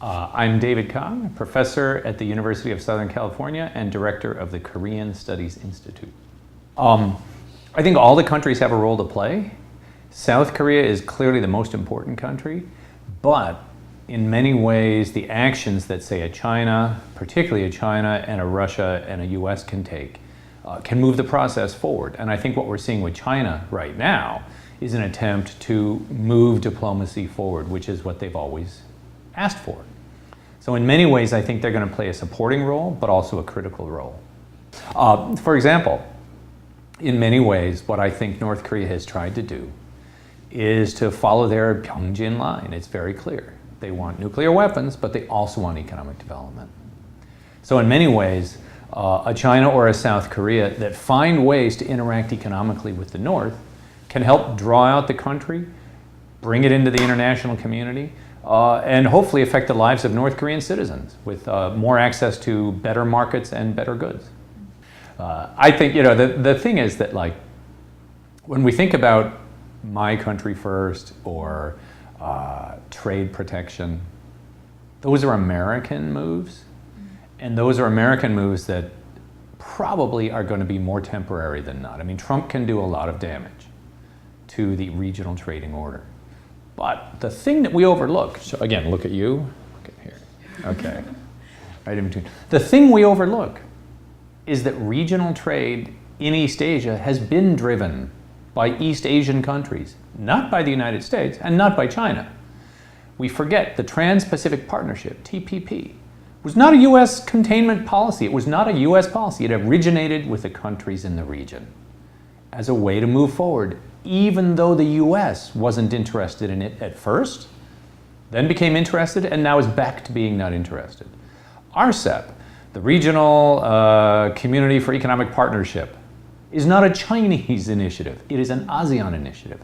I'm David KANG, professor at the University of Southern California and director of the Korean Studies Institute. I think all the countries have a role to play. South Korea is clearly the most important country, but in many ways the actions that, say, a China, particularly a China and a Russia and a US can take, can move the process forward. And I think what we're seeing with China right now is an attempt to move diplomacy forward, which is what they've always asked for. So in many ways, I think they're going to play a supporting role, but also a critical role. For example, in many ways, what I think North Korea has tried to do is to follow their Pyongyang line. It's very clear. They want nuclear weapons, but they also want economic development. So in many ways, a China or a South Korea that find ways to interact economically with the North can help draw out the country, bring it into the international community, and hopefully affect the lives of North Korean citizens with more access to better markets and better goods. I think, the thing is that, like, when we think about my country first or trade protection, those are American moves, and those are American moves that probably are going to be more temporary than not. I mean, Trump can do a lot of damage to the regional trading order. But the thing that we overlook, so again, look at you, look at here, okay, right in between. The thing we overlook is that regional trade in East Asia has been driven by East Asian countries, not by the United States and not by China. We forget the Trans-Pacific Partnership, TPP, was not a US containment policy. It was not a US policy. It originated with the countries in the region as a way to move forward, even though the US wasn't interested in it at first, then became interested, and now is back to being not interested. RCEP, the Regional Community for Economic Partnership, is not a Chinese initiative. It is an ASEAN initiative.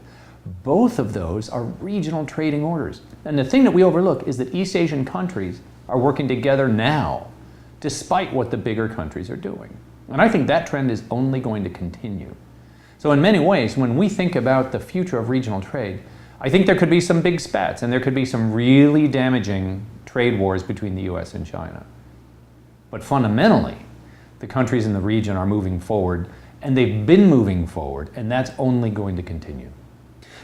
Both of those are regional trading orders. And the thing that we overlook is that East Asian countries are working together now, despite what the bigger countries are doing. And I think that trend is only going to continue. So in many ways, when we think about the future of regional trade, I think there could be some big spats and there could be some really damaging trade wars between the US and China. But fundamentally, the countries in the region are moving forward, and they've been moving forward, and that's only going to continue.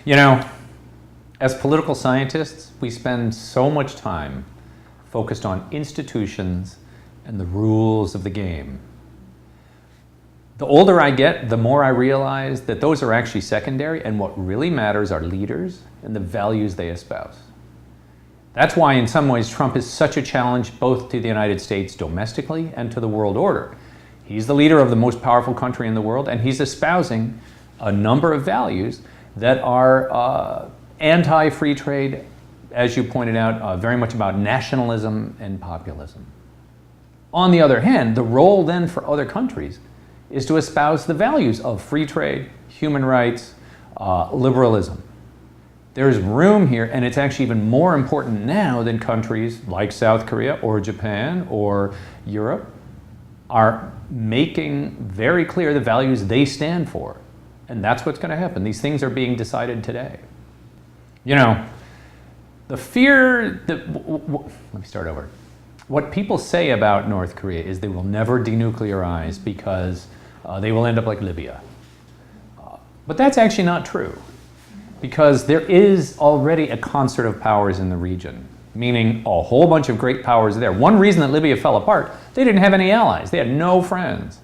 As political scientists, we spend so much time focused on institutions and the rules of the game. The older I get, the more I realize that those are actually secondary, and what really matters are leaders and the values they espouse. That's why, in some ways, Trump is such a challenge both to the United States domestically and to the world order. He's the leader of the most powerful country in the world, and he's espousing a number of values that are anti-free trade, as you pointed out, very much about nationalism and populism. On the other hand, the role then for other countries is to espouse the values of free trade, human rights, liberalism. There's room here, and it's actually even more important now than countries like South Korea or Japan or Europe are making very clear the values they stand for. And that's what's going to happen. These things are being decided today. The fear that, let me start over. What people say about North Korea is they will never denuclearize because they will end up like Libya. But that's actually not true, because there is already a concert of powers in the region, meaning a whole bunch of great powers there. One reason that Libya fell apart, they didn't have any allies. They had no friends.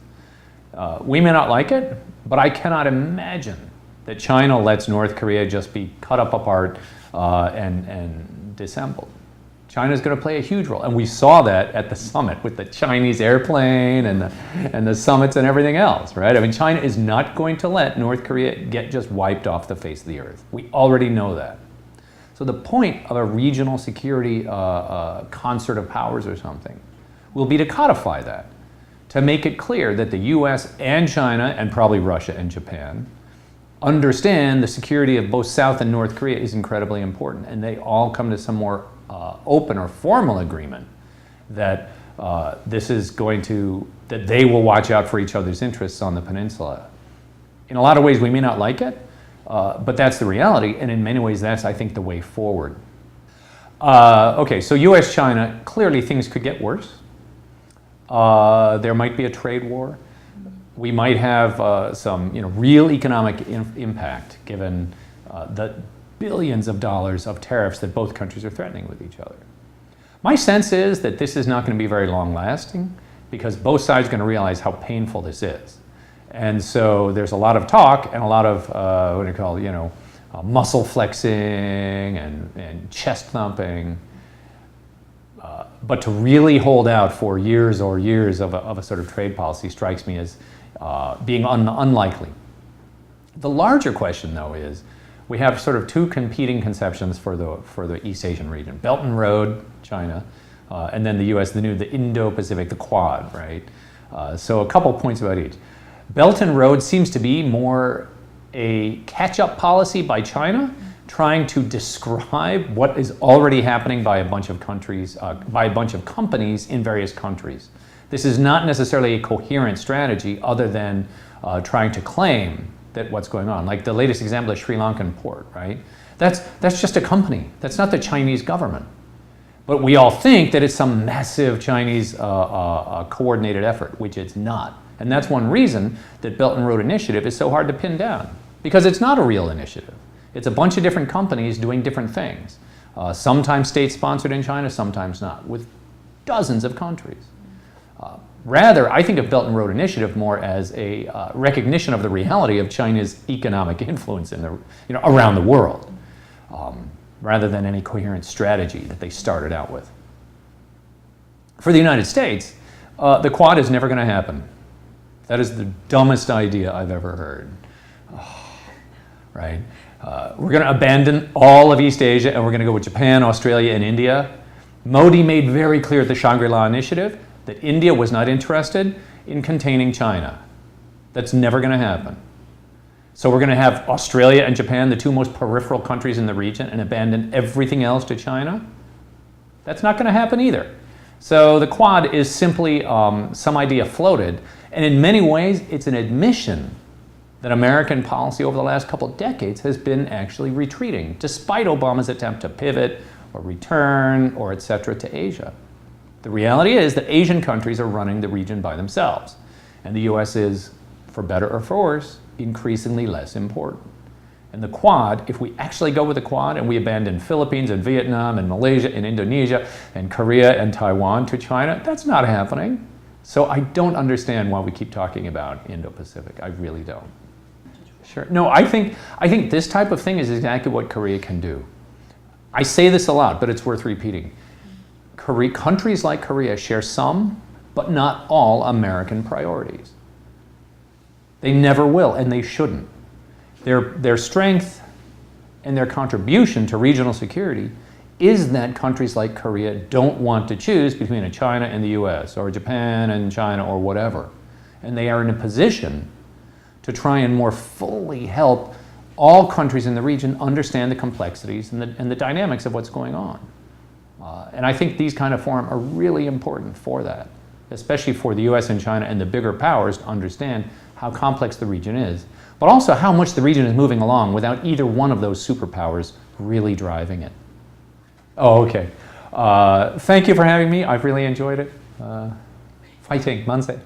We may not like it, but I cannot imagine that China lets North Korea just be cut up apart and disassembled. China's going to play a huge role, and we saw that at the summit with the Chinese airplane and the summits and everything else, right? I mean, China is not going to let North Korea get just wiped off the face of the earth. We already know that. So the point of a regional security concert of powers or something will be to codify that, to make it clear that the US and China, and probably Russia and Japan, understand the security of both South and North Korea is incredibly important, and they all come to some more open or formal agreement that that they will watch out for each other's interests on the peninsula. In a lot of ways, we may not like it, but that's the reality, and in many ways, that's, I think, the way forward. Okay, so US-China, clearly things could get worse. There might be a trade war. We might have some real economic impact given the billions of dollars of tariffs that both countries are threatening with each other. My sense is that this is not going to be very long lasting because both sides are going to realize how painful this is. And so there's a lot of talk and a lot of, what do you call it, muscle flexing and chest thumping. But to really hold out for years or years of a sort of trade policy strikes me as being unlikely. The larger question, though, is we have sort of two competing conceptions for the East Asian region: Belt and Road, China, and then the U.S., the Indo-Pacific, the Quad, right? So a couple points about each. Belt and Road seems to be more a catch-up policy by China, trying to describe what is already happening by a bunch of countries, by a bunch of companies in various countries. This is not necessarily a coherent strategy other than trying to claim that what's going on. Like the latest example is Sri Lankan port, right? That's just a company. That's not the Chinese government. But we all think that it's some massive Chinese coordinated effort, which it's not. And that's one reason that Belt and Road Initiative is so hard to pin down, because it's not a real initiative. It's a bunch of different companies doing different things. Sometimes state-sponsored in China, sometimes not, with dozens of countries. Rather, I think of Belt and Road Initiative more as a recognition of the reality of China's economic influence in around the world, rather than any coherent strategy that they started out with. For the United States, the Quad is never going to happen. That is the dumbest idea I've ever heard. Right? We're going to abandon all of East Asia and we're going to go with Japan, Australia, and India. Modi made very clear at the Shangri-La Initiative that India was not interested in containing China. That's never going to happen. So we're going to have Australia and Japan, the two most peripheral countries in the region, and abandon everything else to China? That's not going to happen either. So the Quad is simply some idea floated, and in many ways it's an admission that American policy over the last couple of decades has been actually retreating, despite Obama's attempt to pivot or return or et cetera to Asia. The reality is that Asian countries are running the region by themselves, and the US is, for better or for worse, increasingly less important. And the Quad, if we actually go with the Quad and we abandon Philippines and Vietnam and Malaysia and Indonesia and Korea and Taiwan to China, that's not happening. So I don't understand why we keep talking about Indo-Pacific. I really don't. Sure. No, I think this type of thing is exactly what Korea can do. I say this a lot, but it's worth repeating. Countries like Korea share some, but not all, American priorities. They never will, and they shouldn't. Their strength and their contribution to regional security is that countries like Korea don't want to choose between a China and the US, or Japan and China, or whatever. And they are in a position to try and more fully help all countries in the region understand the complexities and the dynamics of what's going on. And I think these kind of forums are really important for that, especially for the US and China and the bigger powers to understand how complex the region is, but also how much the region is moving along without either one of those superpowers really driving it. Oh, okay. Thank you for having me. I've really enjoyed it. Fighting, 만세.